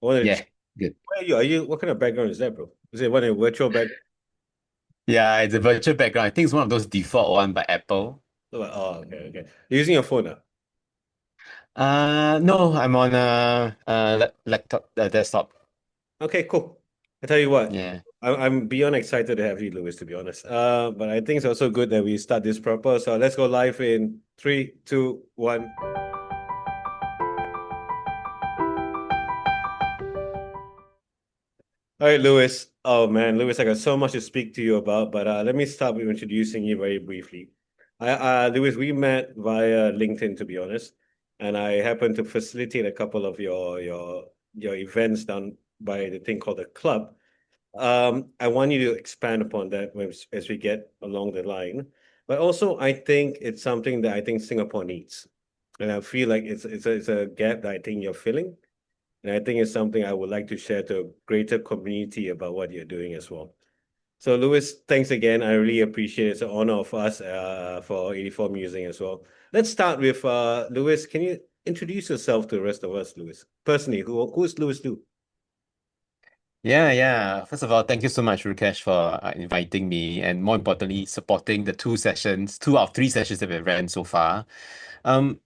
I wanted to Yeah, check. good. Where are you? Are you? What kind of background is that, bro? Is it one a virtual background? Yeah, it's a virtual background. I think it's one of those default one by Apple. Oh, okay, okay. You're using your phone now. No, I'm on a laptop, desktop. Okay, cool. I tell you what, Yeah. I'm beyond excited to have you, Lewis, to be honest. But I think it's also good that we start this proper. So let's go live in three, two, one. All right, Lewis. Oh man, Lewis, I got so much to speak to you about, but let me start with introducing you very briefly. Lewis, we met via LinkedIn, to be honest, and I happened to facilitate a couple of your events done by the thing called the club. I want you to expand upon that as we get along the line. But also, I think it's something that I think Singapore needs, and I feel like it's a gap that I think you're filling, and I think it's something I would like to share to a greater community about what you're doing as well. So, Lewis, thanks again. I really appreciate it. It's an honor of us for 84 Musing as well. Let's start with Lewis. Can you introduce yourself to the rest of us, Lewis? Personally, who's Lewis Liu? Yeah, yeah. First of all, thank you so much, Rukesh, for inviting me and more importantly, supporting the two out of three sessions that we've ran so far.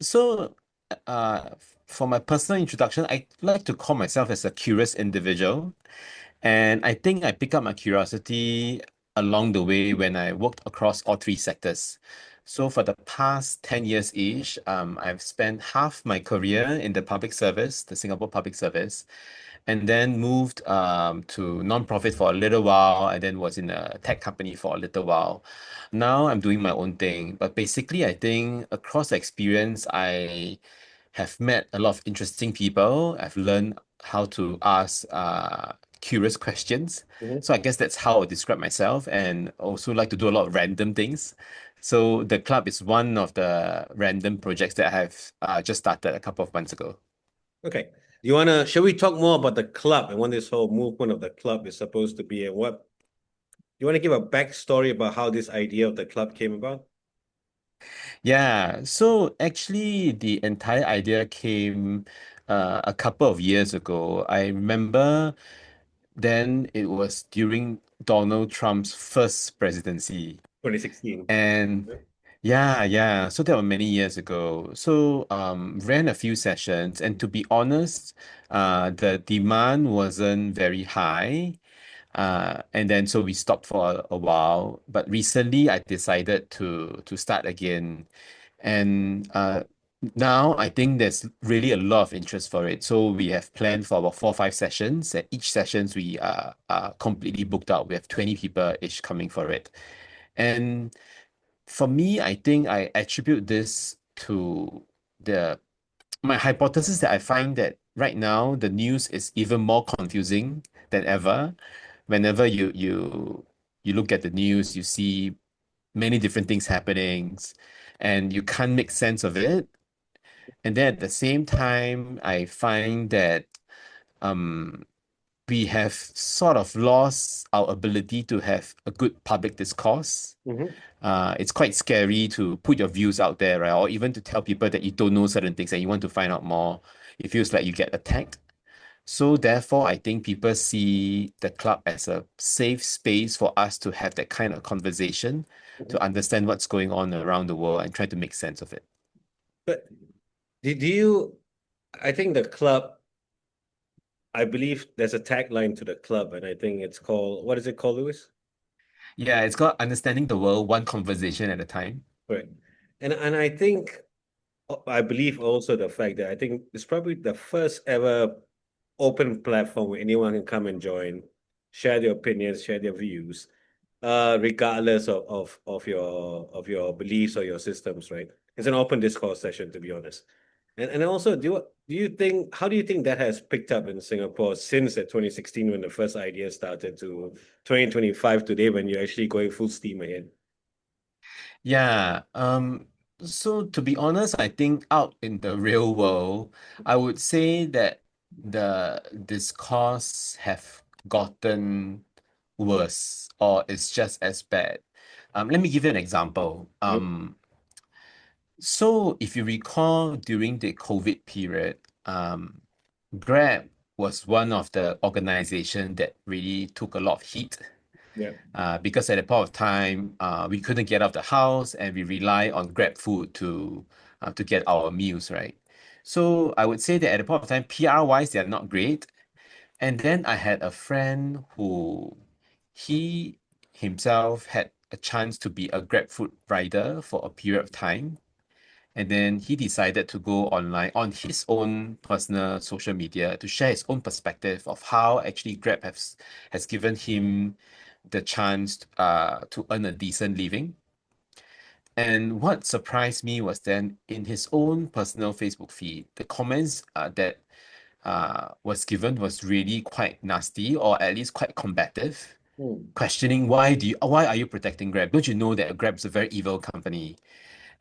So for my personal introduction, I like to call myself as a curious individual. And I think I pick up my curiosity along the way when I worked across all three sectors. So for the past 10 years-ish, I've spent half my career in the public service, the Singapore public service, and then moved to non-profit for a little while, and then was in a tech company for a little while. Now I'm doing my own thing, but basically, I think across the experience, I have met a lot of interesting people. I've learned how to ask curious questions. Mhm. So I guess that's how I describe myself, and also like to do a lot of random things. So the club is one of the random projects that I have just started a couple of months ago. Okay. Shall we talk more about the club and what this whole movement of the club is supposed to be and what, you want to give a backstory about how this idea of the club came about? Yeah, so actually, the entire idea came a couple of years ago. I remember then it was during Donald Trump's first presidency. 2016. And yeah, yeah. So that was many years ago. So ran a few sessions, and to be honest, the demand wasn't very high. And then so we stopped for a while. But recently I decided to start again. And now I think there's really a lot of interest for it. So we have planned for about 4 or 5 sessions. At each sessions we are completely booked out. We have 20 people each coming for it. And for me, I think I attribute this to the my hypothesis that I find that right now the news is even more confusing than ever. Whenever you look at the news, you see many different things happening, and you can't make sense of it. And then at the same time, I find that um we have sort of lost our ability to have a good public discourse. Mhm. It's quite scary to put your views out there, right? Or even to tell people that you don't know certain things and you want to find out more. It feels like you get attacked. So therefore, I think people see the club as a safe space for us to have that kind of conversation, Mhm. to understand what's going on around the world and try to make sense of it. But do you, I think the club, I believe there's a tagline to the club, and I think it's called, what is it called, Lewis? Yeah, it's called understanding the world one conversation at a time. Right. And I think, I believe also the fact that I think it's probably the first ever open platform where anyone can come and join, share their opinions, share their views, regardless of your beliefs or your systems, right? It's an open discourse session, to be honest. And also, do you think how do you think that has picked up in Singapore since that 2016 when the first idea started to 2025 today when you're actually going full steam ahead? Yeah. So to be honest, I think out in the real world, I would say that the discourse have gotten worse or it's just as bad. Let me give you an example. Mhm. So if you recall during the COVID period, Grab was one of the organization that really took a lot of heat Yeah. because at that point of time, we couldn't get out of the house and we rely on Grab food to get our meals, right? So I would say that at the point of time, PR wise, they are not great. And then I had a friend who he himself had a chance to be a Grab food rider for a period of time. And then he decided to go online on his own personal social media to share his own perspective of how actually has given him the chance to earn a decent living. And what surprised me was then in his own personal Facebook feed, the comments that was given was really quite nasty or at least quite combative, Mm. questioning why are you protecting Grab? Don't you know that Grab is a very evil company?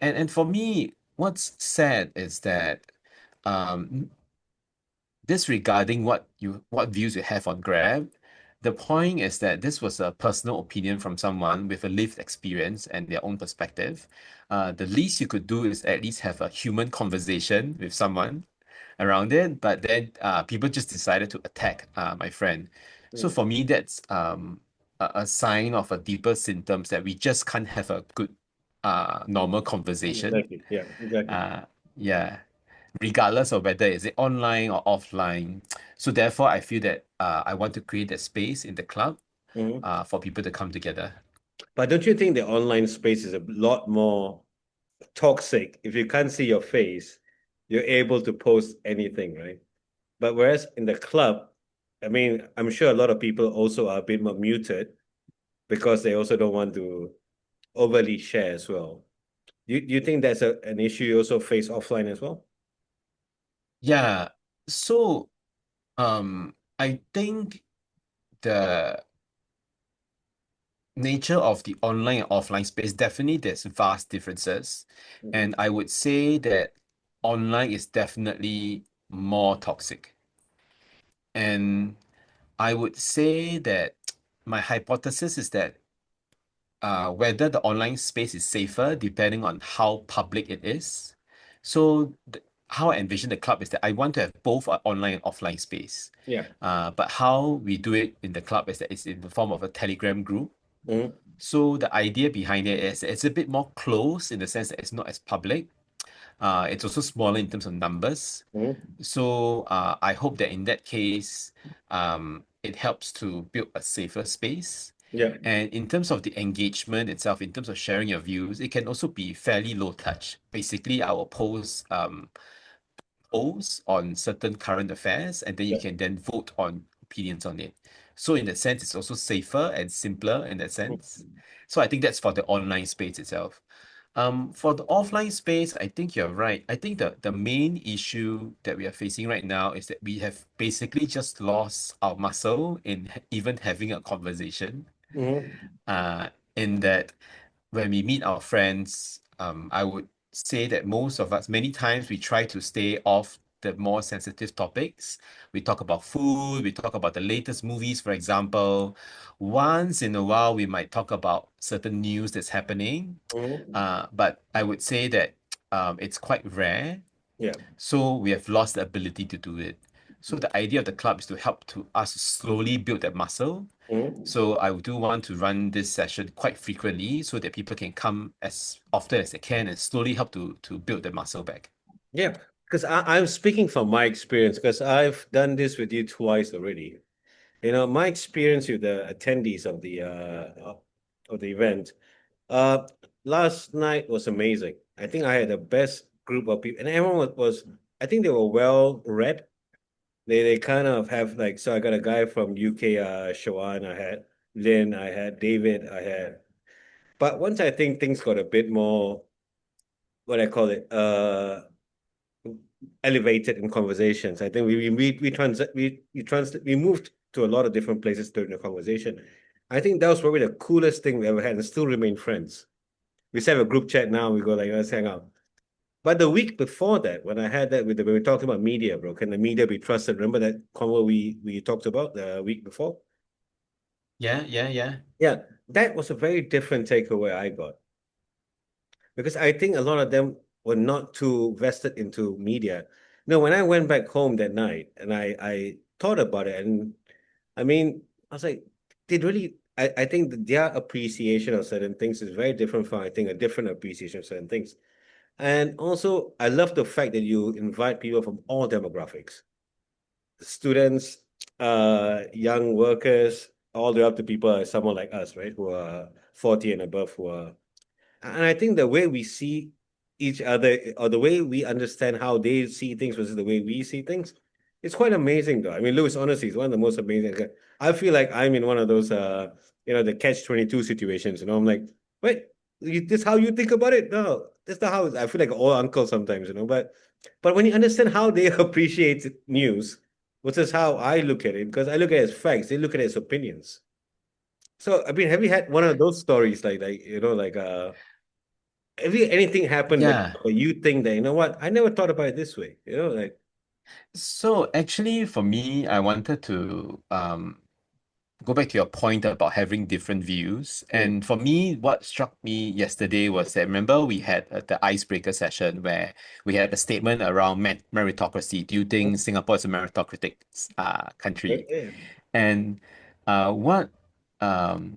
And for me, what's sad is that um, disregarding what views you have on Grab, the point is that this was a personal opinion from someone with a lived experience and their own perspective. The least you could do is at least have a human conversation with someone around it, but then people just decided to attack my friend. So Mm. for me, that's a sign of a deeper symptoms that we just can't have a good normal conversation. Exactly. Yeah, exactly. Uh, yeah, regardless of whether is it online or offline. So therefore, I feel that I want to create a space in the club Mhm. for people to come together. But don't you think the online space is a lot more toxic? If you can't see your face, you're able to post anything, right? But whereas in the club, I mean, I'm sure a lot of people also are a bit more muted because they also don't want to overly share as well. You think that's an issue you also face offline as well? Yeah. So I think the nature of the online and offline space, definitely there's vast differences. Mhm. And I would say that online is definitely more toxic. And I would say that my hypothesis is that whether the online space is safer depending on how public it is. So how I envision the club is that I want to have both an online and offline space. Yeah. But how we do it in the club is that it's in the form of a Telegram group. Mhm. So the idea behind it is it's a bit more close in the sense that it's not as public. It's also smaller in terms of numbers. Mhm. So I hope that in that case, it helps to build a safer space. Yeah. And in terms of the engagement itself, in terms of sharing your views, it can also be fairly low touch. Basically, I will post polls on certain current affairs, and then you Yeah. can then vote on opinions on it. So in that sense, it's also safer and simpler in that sense. Mhm. So I think that's for the online space itself. For the offline space, I think you're right. I think the main issue that we are facing right now is that we have basically just lost our muscle in even having a conversation. Mhm. Uh, in that when we meet our friends, I would say that most of us, many times we try to stay off the more sensitive topics. We talk about food, we talk about the latest movies, for example. Once in a while, we might talk about certain news that's happening. Mhm. But I would say that it's quite rare. Yeah. So we have lost the ability to do it. So the idea of the club is to help to us slowly build that muscle. Mhm. So I do want to run this session quite frequently so that people can come as often as they can and slowly help to build the muscle back. Yeah. Because I'm speaking from my experience because I've done this with you twice already. My experience with the attendees of the event, uh, last night was amazing. I think I had the best group of people, and everyone was I think they were well read. They kind of have like so. I got a guy from UK, Shawan. I had Lynn. I had David. I had. But once I think things got a bit more, what I call it, elevated in conversations. I think we moved to a lot of different places during the conversation. I think that was probably the coolest thing we ever had, and still remain friends. We still have a group chat now. We go like, let's hang out. But the week before that, when I had that when we were talking about media, bro, can the media be trusted? Remember that convo we talked about the week before? Yeah, yeah, yeah. Yeah, that was a very different takeaway I got because I think a lot of them were not too vested into media. When I went back home that night and I thought about it, and I mean, I was like, they really. I think that their appreciation of certain things is very different from, I think, a different appreciation of certain things. And also, I love the fact that you invite people from all demographics, students, young workers, all the way up to people like someone like us, right, who are 40 and above, who are, and I think the way we see each other, or the way we understand how they see things versus the way we see things, it's quite amazing though. I mean, Lewis, honestly, is one of the most amazing. I feel like I'm in one of those, the catch-22 situations. I'm like, wait, this how you think about it? No, that's not how I feel like an old uncle sometimes, but when you understand how they appreciate news, which is how I look at it, because I look at it as facts, they look at it as opinions. So, I mean, have you had one of those stories have you anything happened Yeah. where you think that, you know what, I never thought about it this way, like, So actually, for me, I wanted to go back to your point about having different views. mm, And for me, what struck me yesterday was that, remember we had the icebreaker session where we had a statement around meritocracy. Do you think Singapore is a meritocratic right country? there. And what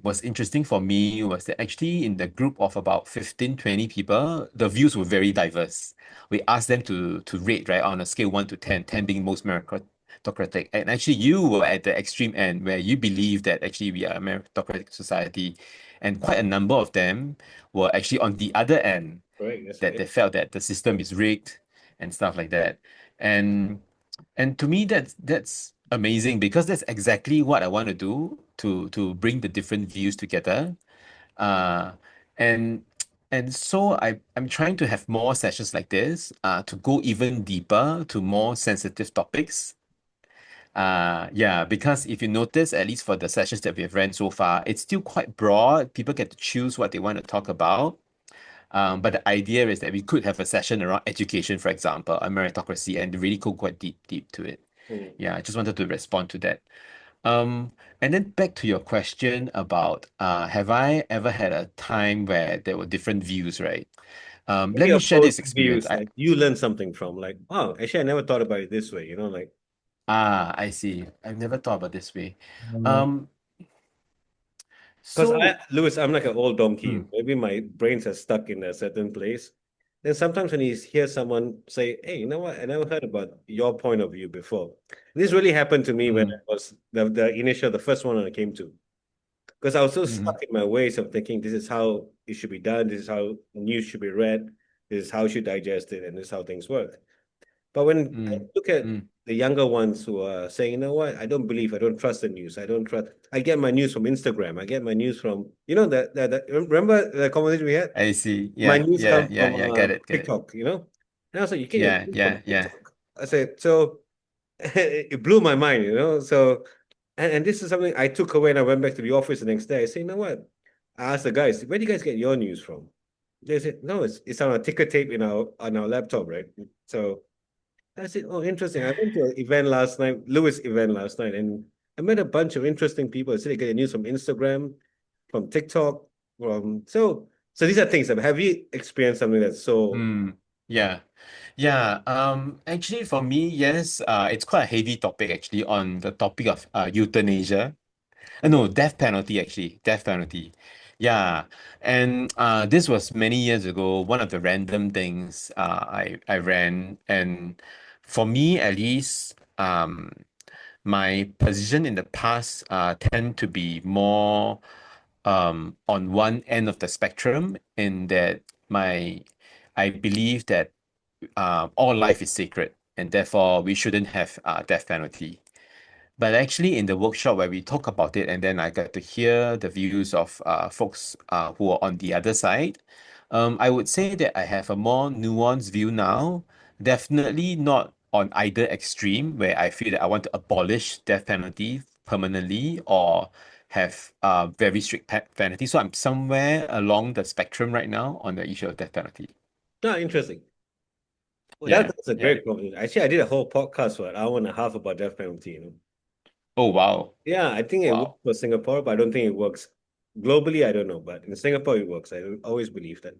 was interesting for me was that actually in the group of about 15, 20 people, the views were very diverse. We asked them to rate, right, on a scale 1 to 10, 10 being most meritocratic. And actually you were at the extreme end where you believe that actually we are a meritocratic society. And quite a number of them were actually on the other end, Correct, that's that right. they felt that the system is rigged and stuff like that. And and to me that's amazing because that's exactly what I want to do to bring the different views together. Uh and and so I'm trying to have more sessions like this to go even deeper to more sensitive topics. Yeah, because if you notice, at least for the sessions that we've ran so far, it's still quite broad. People get to choose what they want to talk about. But the idea is that we could have a session around education, for example, a meritocracy, and really go quite deep to it. Mm. Yeah, I just wanted to respond to that. Um, and then back to your question about have I ever had a time where there were different views, right? Let Maybe me share this opposed experience. views, like you learn something from, like, oh, actually, I never thought about it this way, like. I see. I've never thought about this way. Mm. Um, Because so Lewis, I'm like an old donkey. hmm, Maybe my brains are stuck in a certain place. Then sometimes when you hear someone say, "Hey, you know what? I never heard about your point of view before." This really happened to me when I hmm, was the first one I came to. Because I was so hmm, stuck in my ways of thinking this is how it should be done, this is how news should be read, this is how you should digest it, and this is how things work. But when I hmm, look at hmm, the younger ones who are saying, you know what, I don't trust the news. I get my news from Instagram. I get my news from, remember the conversation we had? I see. My Yeah, news yeah, come yeah, from yeah. Get it. TikTok. And I was like, you get your Yeah, news from yeah, yeah. TikTok. I said, so it blew my mind. So, and this is something I took away and I went back to the office the next day. I said, you know what? I asked the guys, where do you guys get your news from? They said, no, it's on a ticker tape on our laptop, right? So I said, oh, interesting. I went to an event last night, Lewis event last night, and I met a bunch of interesting people. I said they get news from Instagram, from TikTok, so these are things. Have you experienced something that's so Mm, yeah. Yeah. Actually for me, yes, it's quite a heavy topic actually on the topic of euthanasia. okay? No, death penalty actually. Death penalty. Yeah. And this was many years ago, one of the random things I ran. And for me at least, my position in the past tend to be more on one end of the spectrum in that my I believe that all life is sacred and therefore we shouldn't have death penalty. But actually, in the workshop where we talk about it, and then I got to hear the views of folks who are on the other side, I would say that I have a more nuanced view now. Definitely not on either extreme, where I feel that I want to abolish death penalty permanently or have very strict penalty. So I'm somewhere along the spectrum right now on the issue of death penalty. No, interesting. Well, Yeah, that's a yeah. great conversation. Actually, I did a whole podcast for an hour and a half about death penalty. Oh, wow. Yeah, I think it works Wow. for Singapore, but I don't think it works globally. I don't know, but in Singapore it works. I always believe that.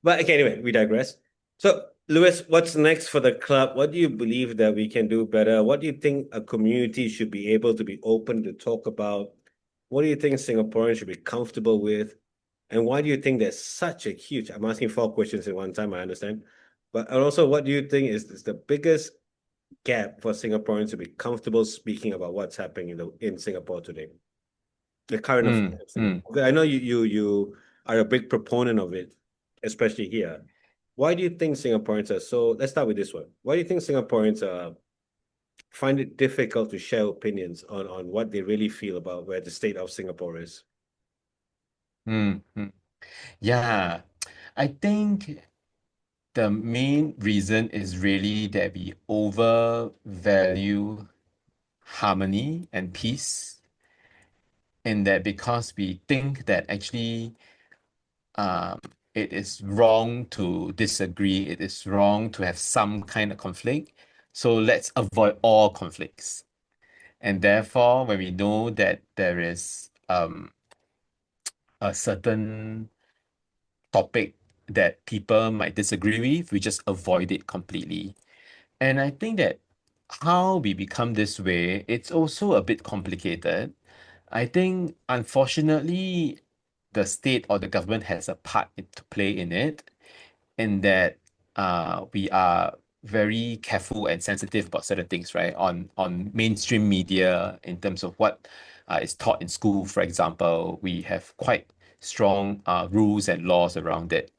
But okay, anyway, we digress. So Lewis, what's next for the club? What do you believe that we can do better? What do you think a community should be able to be open to talk about? What do you think Singaporeans should be comfortable with? And why do you think there's such a huge, I'm asking four questions in one time, I understand. But and also, what do you think is the biggest gap for Singaporeans to be comfortable speaking about what's happening in Singapore today? The current affairs Mm, of mm, Singapore. Okay, I know you are a big proponent of it, especially here. Why do you think Singaporeans are so? Let's start with this one. Why do you think Singaporeans find it difficult to share opinions on what they really feel about where the state of Singapore is? mm. Yeah, I think the main reason is really that we overvalue harmony and peace, in that because we think that actually um, it is wrong to disagree, it is wrong to have some kind of conflict. So let's avoid all conflicts. And therefore, when we know that there is a certain topic that people might disagree with, we just avoid it completely. And I think that how we become this way, it's also a bit complicated. I think, unfortunately, the state or the government has a part to play in it, in that we are very careful and sensitive about certain things, right? On mainstream media, in terms of what is taught in school, for example, we have quite strong rules and laws around it.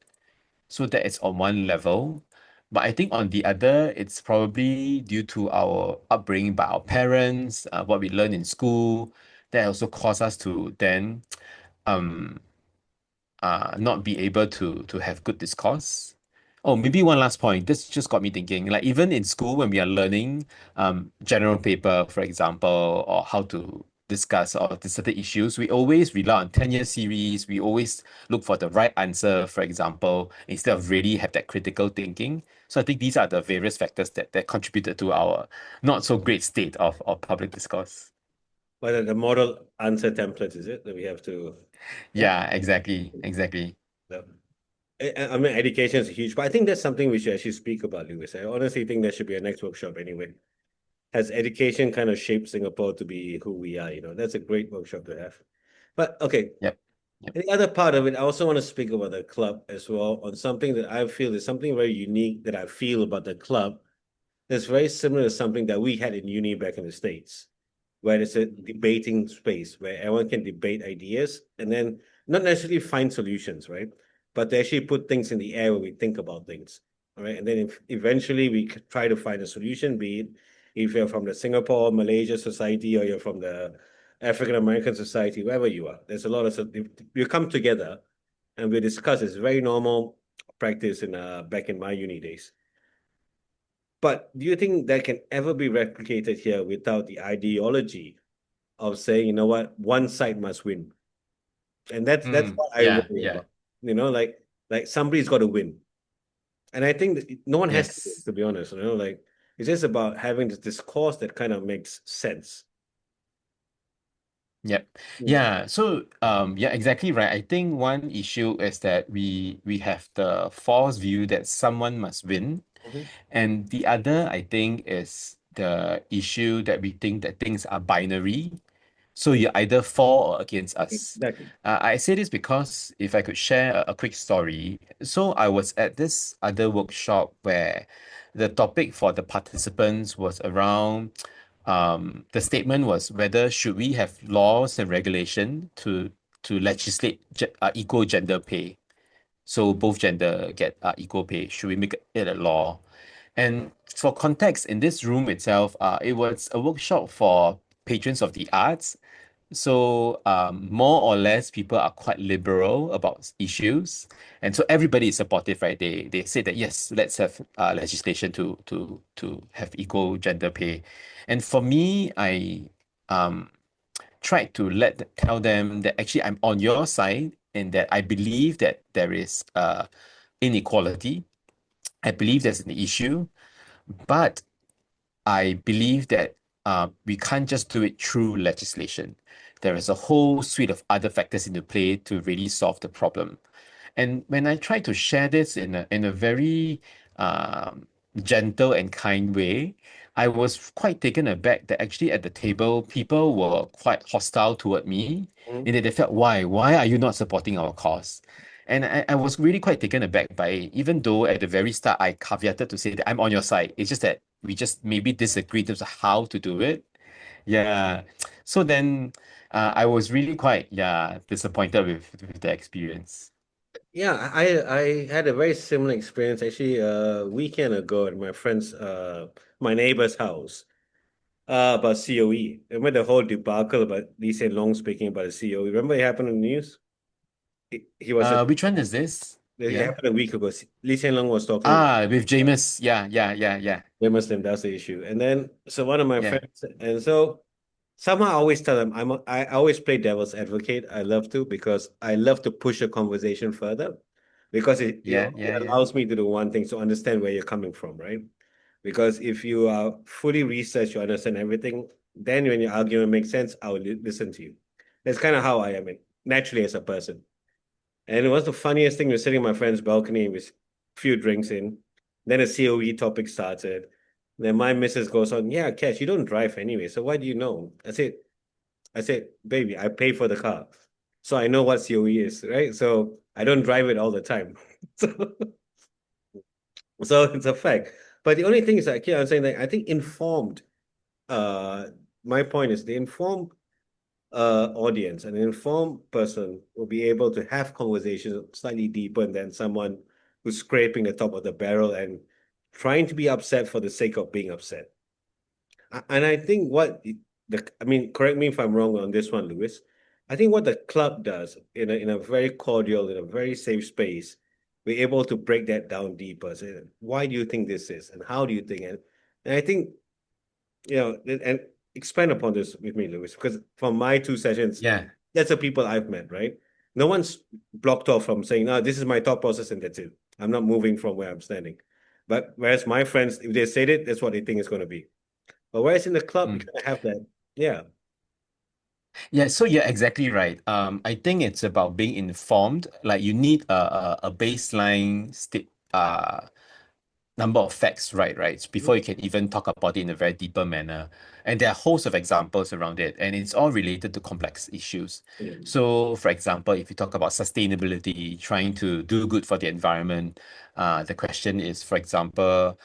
So that is on one level. But I think on the other, it's probably due to our upbringing by our parents, what we learn in school, that also cause us to then um not be able to have good discourse. Oh, maybe one last point. This just got me thinking. Like even in school, when we are learning general paper, for example, or how to discuss or the certain issues, we always rely on 10-year series. We always look for the right answer, for example, instead of really have that critical thinking. So I think these are the various factors that contributed to our not so great state of public discourse. Whether the model answer template is it that we have to? Yeah. Yeah, exactly, exactly. Yeah. I mean, education is huge, but I think that's something we should actually speak about, Lewis. I honestly think there should be a next workshop anyway. Has education kind of shaped Singapore to be who we are? That's a great workshop to have. But okay, Yep. Yep. the other part of it, I also want to speak about the club as well on something that I feel is something very unique that I feel about the club that's very similar to something that we had in uni back in the States, where it's a debating space where everyone can debate ideas and then not necessarily find solutions, right? But they actually put things in the air where we think about things, all right? And then eventually we try to find a solution, be it if you're from the Singapore, Malaysia society, or you're from the African American society, wherever you are. There's a lot of, you come together and we discuss. It's very normal practice in back in my uni days. But do you think that can ever be replicated here without the ideology of saying, you know what, one side must win? And that's Mm, what I yeah, worry yeah. about. Like somebody's got to win. And I think that no one has to win, Yes. to be honest. Like it's just about having this discourse that kind of makes sense. Yep. Mm. Yeah. So yeah, exactly right. I think one issue is that we have the false view that someone must win. Mhm. And the other, I think, is the issue that we think that things are binary. So you either for or against us. Exactly. I say this because if I could share a quick story. So I was at this other workshop where the topic for the participants was around the statement was whether should we have laws and regulation to legislate equal gender pay. So both gender get equal pay. Should we make it a law? And for context, in this room itself, it was a workshop for patrons of the arts, so more or less, people are quite liberal about issues, and so everybody is supportive, right? They say that yes, let's have legislation to have equal gender pay, and for me, I um tried to tell them that actually I'm on your side and that I believe that there is inequality. I believe there's an issue, but I believe that we can't just do it through legislation. There is a whole suite of other factors into play to really solve the problem. And when I try to share this in a very um, gentle and kind way, I was quite taken aback that actually at the table, people were quite hostile toward me. Mhm. And they felt, why? Why are you not supporting our cause? And I was really quite taken aback by it, even though at the very start I caveated to say that I'm on your side. It's just that we just maybe disagree in terms of how to do it. Yeah. So then I was really quite, yeah, disappointed with the experience. Yeah, I had a very similar experience actually a weekend ago at my friend's my neighbor's house about COE. Remember the whole debacle about Lee Hsien Loong speaking about the COE? Remember it happened in the news? He was Which one is this? it Yeah. happened a week ago. Lee Hsien Loong was talking Ah, with Jameis. Yeah, yeah, yeah, yeah, they're Muslim, that's the issue. And then so one of my yeah, friends, and so somehow I always tell them I always play devil's advocate. I love to because I love to push a conversation further because it yeah, only yeah, yeah. allows me to do one thing, to understand where you're coming from, right? Because if you are fully researched, you understand everything, then when your argument makes sense, I will listen to you. That's kind of how I am naturally as a person. And it was the funniest thing. We're sitting on my friend's balcony with a few drinks in. Then a COE topic started. Then my missus goes on, yeah, Cash, you don't drive anyway. So why do you know? I said, baby, I pay for the car. So I know what COE is, right? So I don't drive it all the time. So, so it's a fact. But the only thing is like, yeah, I'm saying that I think informed, uh, my point is the informed audience, an informed person will be able to have conversations slightly deeper than someone who's scraping the top of the barrel and trying to be upset for the sake of being upset. And I think I mean, correct me if I'm wrong on this one, Lewis. I think what the club does in a very cordial, in a very safe space, we're able to break that down deeper. Say, why do you think this is, and how do you think it? And I think and expand upon this with me, Lewis, because from my two sessions, Yeah. that's the people I've met, right? No one's blocked off from saying, no, this is my thought process and that's it. I'm not moving from where I'm standing. But whereas my friends, if they said it, that's what they think it's going to be. But whereas in the club, you Mm. kind of have that. Yeah. Yeah, so you're exactly right. I think it's about being informed. Like you need a baseline state number of facts, right, before you can even talk about it in a very deeper manner. And there are hosts of examples around it, and it's all related to complex issues. Mm. So, for example, if you talk about sustainability, trying to do good for the environment, the question is, for example,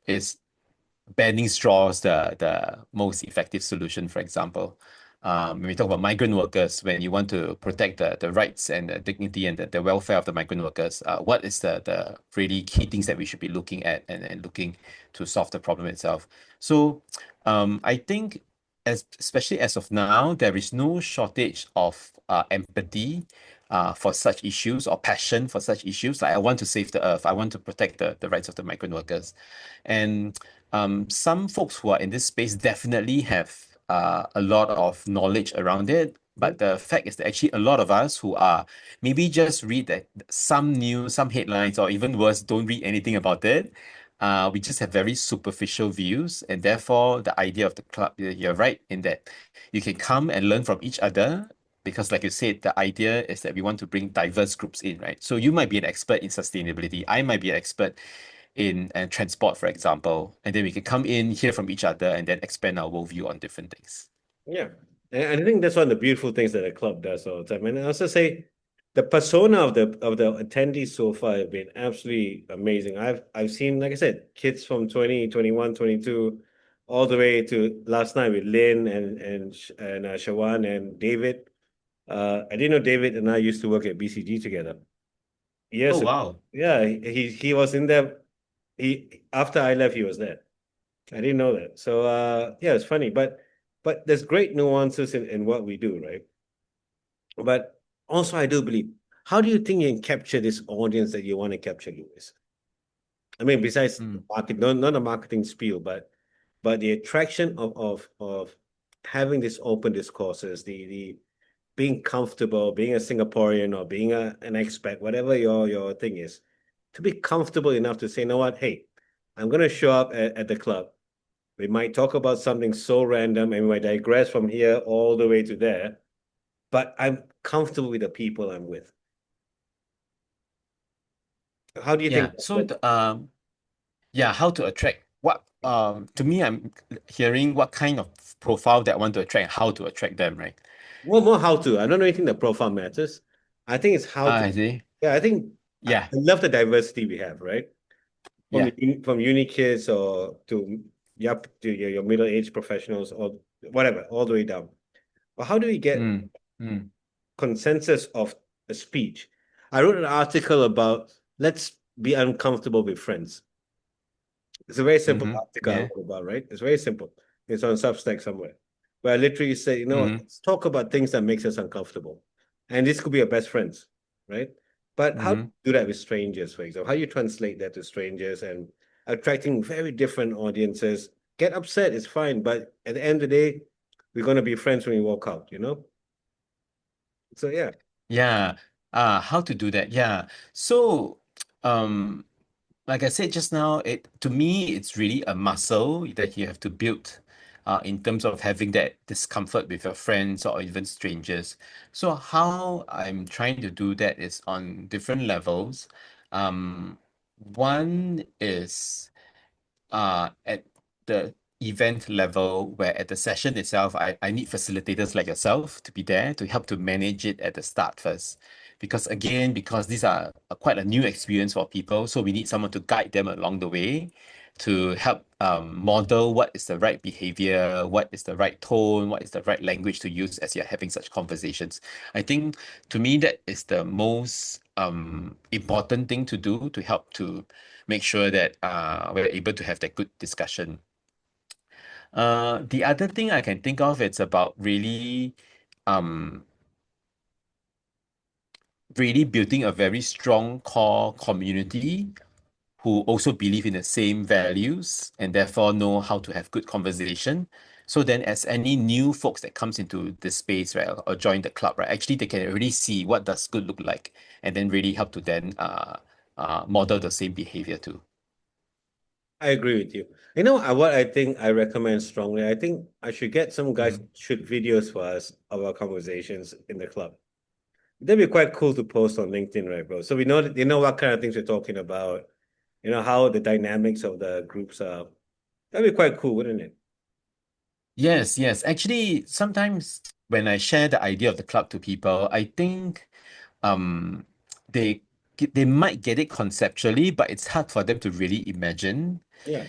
is banning straws the most effective solution, for example. When we talk about migrant workers, when you want to protect the rights and the dignity and the welfare of the migrant workers, what is the really key things that we should be looking at and looking to solve the problem itself? So I think especially as of now, there is no shortage of empathy for such issues or passion for such issues. Like I want to save the earth, I want to protect the rights of the migrant workers. And some folks who are in this space definitely have a lot of knowledge around it. Mm. But the fact is that actually a lot of us who are maybe just read that some news, some headlines, or even worse, don't read anything about it. We just have very superficial views, and therefore the idea of the club, you're right in that you can come and learn from each other. Because, like you said, the idea is that we want to bring diverse groups in, right? So you might be an expert in sustainability. I might be an expert in transport, for example, and then we can come in, hear from each other, and then expand our worldview on different things. Yeah. And I think that's one of the beautiful things that a club does all the time. And I also say the persona of the attendees so far have been absolutely amazing. I've seen, like I said, kids from 20, 21, 22, all the way to last night with Lynn and Shawan and David. I didn't know David and I used to work at BCG together Oh, years ago. wow. Yeah, he was in there. He after I left, he was there. I didn't know that. So yeah, it's funny, but there's great nuances in what we do, right? But also I do believe, how do you think you can capture this audience that you want to capture, Lewis? I mean, besides Mm. market, not a marketing spiel, but the attraction of having this open discourses, the being comfortable, being a Singaporean or being an expat, whatever your thing is, to be comfortable enough to say, you know what, hey, I'm gonna show up at the club. We might talk about something so random and we might digress from here all the way to there, but I'm comfortable with the people I'm with. How do you think Yeah. that's So what? Yeah, how to attract what to me I'm hearing what kind of profile that I want to attract, how to attract them, right? Well, more how to. I don't really think the profile matters. I think it's how to. I see. Yeah, I think I Yeah, love the diversity we have, right? From yeah. from uni kids or to yep to your middle aged professionals or whatever, all the way down. But how do we get Mm, mm, consensus of a speech? I wrote an article about let's be uncomfortable with friends. It's a very simple article I yeah. wrote about, right? It's very simple. It's on Substack somewhere. Where I literally say, you know what, Mm-hmm, let's talk about things that makes us uncomfortable. And this could be our best friends, right? But how do mm-hmm. you do that with strangers, for example? How you translate that to strangers and attracting very different audiences? Get upset, it's fine. But at the end of the day, we're gonna be friends when we walk out, you know? So yeah. Yeah. How to do that? Yeah. So, um, like I said just now, it to me it's really a muscle that you have to build in terms of having that discomfort with your friends or even strangers. So how I'm trying to do that is on different levels. Um, One is at the event level where at the session itself, I need facilitators like yourself to be there to help to manage it at the start first. Because again, because these are quite a new experience for people, so we need someone to guide them along the way to help model what is the right behavior, what is the right tone, what is the right language to use as you're having such conversations. I think to me that is the most important thing to do to help to make sure that we're able to have that good discussion. The other thing I can think of, it's about um, really building a very strong core community who also believe in the same values and therefore know how to have good conversation. So then as any new folks that comes into this space, right, or join the club, right, actually they can already see what does good look like and then really help to then model the same behavior too. I agree with you. You know what I think I recommend strongly? I think I should get some guys to Mhm. shoot videos for us of our conversations in the club. That'd be quite cool to post on LinkedIn, right, bro? So we know that you know what kind of things we're talking about, you know, how the dynamics of the groups are. That'd be quite cool, wouldn't it? Yes, yes. Actually, sometimes when I share the idea of the club to people, I think um they they might get it conceptually, but it's hard for them to really imagine. Yeah.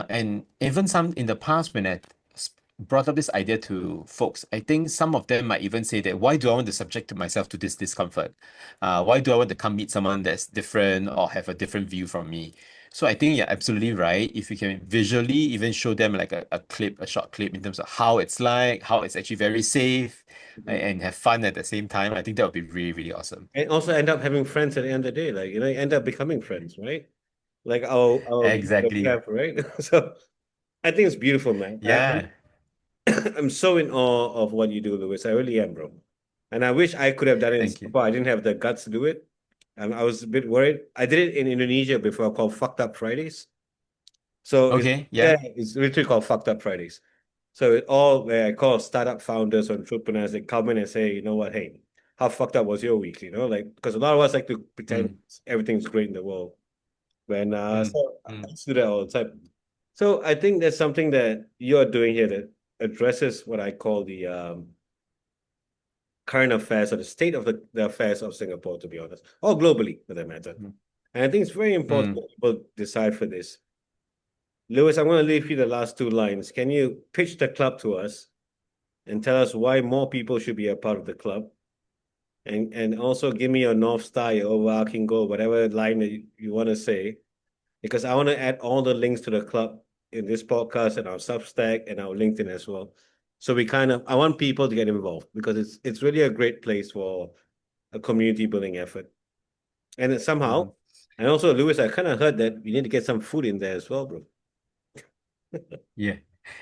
And even some in the past when brought up this idea to folks, I think some of them might even say that why do I want to subject to myself to this discomfort? Why do I want to come meet someone that's different or have a different view from me? So I think you're absolutely right. If you can visually even show them like a clip, a short clip in terms of how it's like, how it's actually very safe Mhm. and have fun at the same time, I think that would be really, really awesome. And also end up having friends at the end of the day, like you know, you end up becoming friends, right? Like our group that we Exactly. have, right? So I think it's beautiful, man. Yeah. I'm so in awe of what you do, Lewis. I really am, bro. And I wish I could have done it in Thank you. Singapore. I didn't have the guts to do it. I was a bit worried. I did it in Indonesia before called Fucked Up Fridays. So it's Okay. yeah, Yeah. it's literally called Fucked Up Fridays. So it all where I call startup founders or entrepreneurs, they come in and say, you know what, hey, how fucked up was your week? You know, like because a lot of us like to pretend Mm, everything's great in the world. When mm, so I mm, used to do that all the time. So I think there's something that you're doing here that addresses what I call the current affairs or the state of the affairs of Singapore, to be honest, or globally for that matter. mm, And I think it's very important mm. that people decide for this. Lewis, I'm going to leave you the last two lines. Can you pitch the club to us and tell us why more people should be a part of the club? And also give me your North Star, your overarching goal, whatever line that you want to say, because I want to add all the links to the club in this podcast and our Substack and our LinkedIn as well. So we kind of I want people to get involved because it's really a great place for a community building effort. And then somehow, Mhm. and also Lewis, I kind of heard that we need to get some food in there as well, bro. Yeah.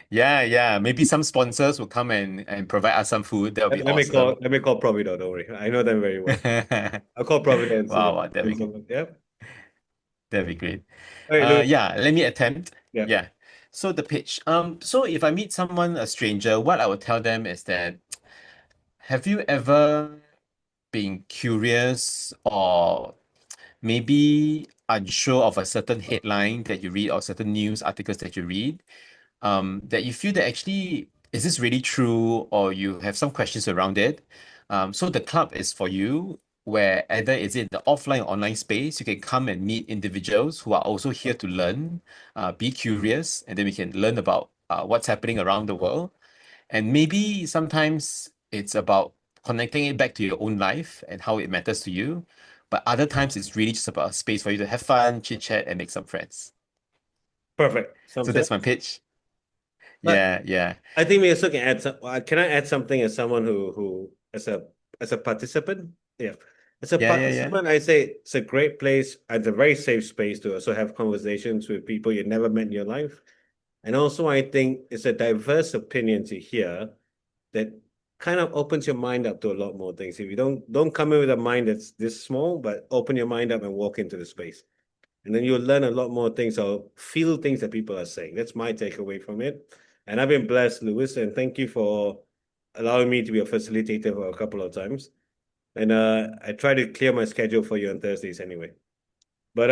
Yeah, yeah. Maybe some sponsors will come and provide us some food. That would be awesome. Let me call Provido, don't worry. I know them very well. I'll call Provido and see Wow, them. wow, that'd be good. Yeah. That'd be great. All right, Lewis. Yeah, let me attempt. Yeah. Yeah. So the pitch. So if I meet someone, a stranger, what I would tell them is that have you ever been curious or maybe unsure of a certain headline that you read or certain news articles that you read, that you feel that actually, is this really true, or you have some questions around it. So the club is for you, where either is it the offline or online space, you can come and meet individuals who are also here to learn, be curious, and then we can learn about what's happening around the world. And maybe sometimes it's about connecting it back to your own life and how it matters to you. But other times it's really just about a space for you to have fun, chit chat, and make some friends. Perfect. So Sums it that's up. my pitch. But Yeah, yeah. I think we also can add some. Can I add something as someone who as a participant? Yeah, as a Yeah, yeah, yeah. participant, I say it's a great place and a very safe space to also have conversations with people you never met in your life. And also, I think it's a diverse opinion to hear that kind of opens your mind up to a lot more things. If you don't come in with a mind that's this small, but open your mind up and walk into the space. And then you'll learn a lot more things or feel things that people are saying. That's my takeaway from it. And I've been blessed, Lewis, and thank you for allowing me to be a facilitator for a couple of times. And I try to clear my schedule for you on Thursdays anyway. But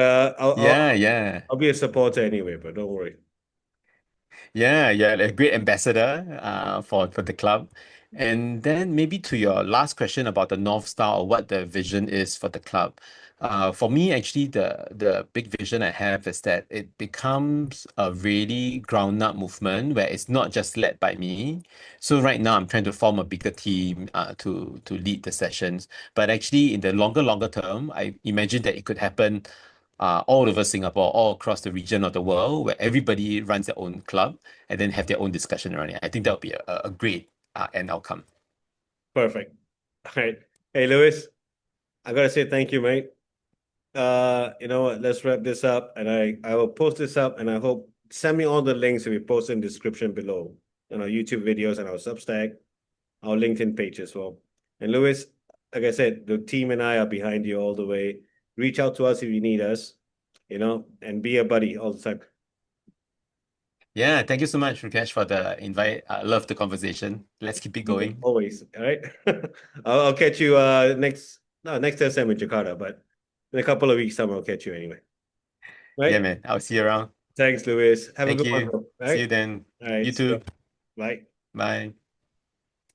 Yeah, yeah. I'll be a supporter anyway, but don't worry. Yeah, yeah, a great ambassador for the club. And then maybe to your last question about the North Star or what the vision is for the club. For me, actually, the big vision I have is that it becomes a really ground up movement where it's not just led by me. So right now, I'm trying to form a bigger team to lead the sessions. But actually, in the longer term, I imagine that it could happen all over Singapore, all across the region of the world, where everybody runs their own club and then have their own discussion around it. I think that would be a great end outcome. Perfect. All right. Hey, Lewis, I gotta say thank you, mate. You know what? Let's wrap this up, and I will post this up, and I hope send me all the links that we post in the description below, and our YouTube videos and our Substack, our LinkedIn page as well. And Lewis, like I said, the team and I are behind you all the way. Reach out to us if you need us, and be a buddy all the time. Yeah, thank you so much, Rukesh, for the invite. I love the conversation. Let's keep it going. Always. All right. I'll catch you next Thursday I'm in Jakarta, but in a couple of weeks time I'll catch you anyway. Yeah, Right? man. I'll see you around. Thanks, Lewis. Have a Thank good one. you. All See right. you then. All right. You See ya. too. Bye. Bye.